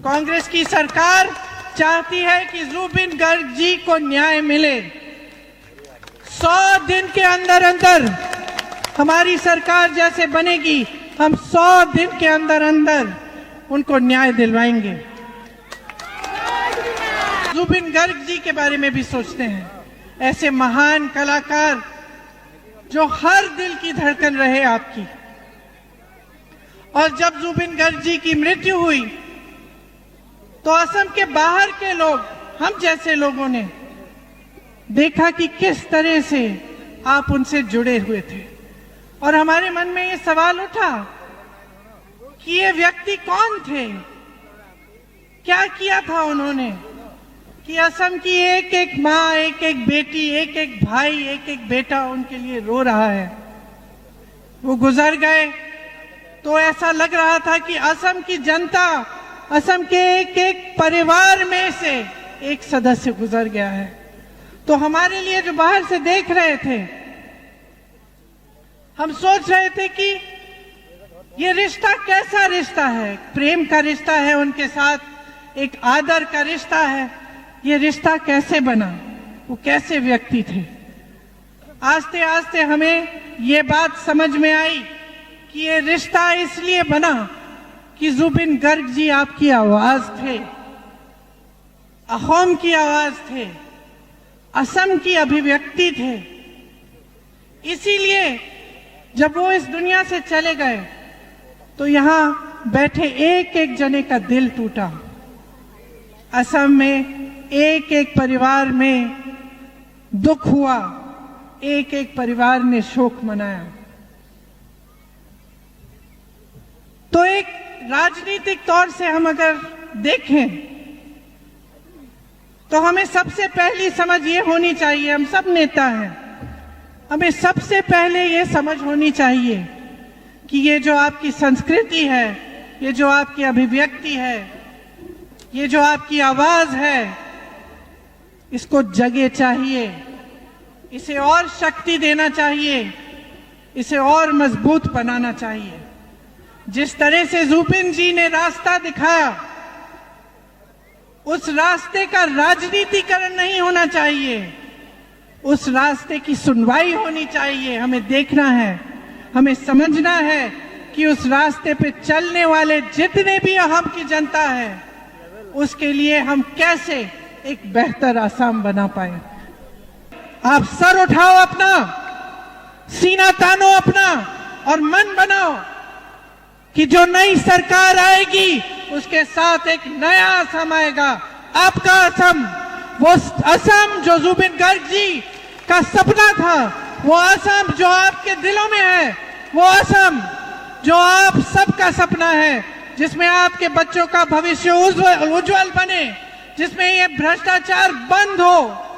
कांग्रेस की सरकार चाहती है कि जुबिन गर्ग जी को न्याय मिले। 100 दिन के अंदर अंदर हमारी सरकार जैसे बनेगी, हम 100 दिन के अंदर अंदर उनको न्याय दिलवाएंगे। जुबिन गर्ग जी के बारे में भी सोचते हैं, ऐसे महान कलाकार जो हर दिल की धड़कन रहे आपकी। और जब जुबिन गर्ग जी की मृत्यु हुई तो असम के बाहर के लोग, हम जैसे लोगों ने देखा कि किस तरह से आप उनसे जुड़े हुए थे। और हमारे मन में ये सवाल उठा कि ये व्यक्ति कौन थे, क्या किया था उन्होंने कि असम की एक एक माँ, एक एक बेटी, एक एक भाई, एक एक बेटा उनके लिए रो रहा है। वो गुजर गए तो ऐसा लग रहा था कि असम की जनता, असम के एक एक परिवार में से एक सदस्य गुजर गया है। तो हमारे लिए जो बाहर से देख रहे थे, हम सोच रहे थे कि ये रिश्ता कैसा रिश्ता है, प्रेम का रिश्ता है उनके साथ, एक आदर का रिश्ता है। ये रिश्ता कैसे बना, वो कैसे व्यक्ति थे। आस्ते आस्ते हमें ये बात समझ में आई कि ये रिश्ता इसलिए बना कि जुबिन गर्ग जी आपकी आवाज थे, अहोम की आवाज थे, असम की अभिव्यक्ति थे। इसीलिए जब वो इस दुनिया से चले गए तो यहां बैठे एक एक जने का दिल टूटा। असम में एक एक परिवार में दुख हुआ, एक एक परिवार ने शोक मनाया। तो एक राजनीतिक तौर से हम अगर देखें तो हमें सबसे पहली समझ ये होनी चाहिए, हम सब नेता हैं, हमें सबसे पहले ये समझ होनी चाहिए कि ये जो आपकी संस्कृति है, ये जो आपकी अभिव्यक्ति है, ये जो आपकी आवाज है, इसको जगह चाहिए, इसे और शक्ति देना चाहिए, इसे और मजबूत बनाना चाहिए। जिस तरह से जुबिन जी ने रास्ता दिखाया, उस रास्ते का राजनीतिकरण नहीं होना चाहिए, उस रास्ते की सुनवाई होनी चाहिए। हमें देखना है, हमें समझना है कि उस रास्ते पे चलने वाले जितने भी अहम की जनता है, उसके लिए हम कैसे एक बेहतर असम बना पाए। आप सर उठाओ अपना, सीना तानो अपना और मन बनाओ कि जो नई सरकार आएगी उसके साथ एक नया असम आएगा, आपका असम, वो असम जो जुबिन गर्ग जी का सपना था, वो असम जो आपके दिलों में है, वो असम जो आप सबका सपना है, जिसमें आपके बच्चों का भविष्य उज्जवल बने, जिसमें ये भ्रष्टाचार बंद हो,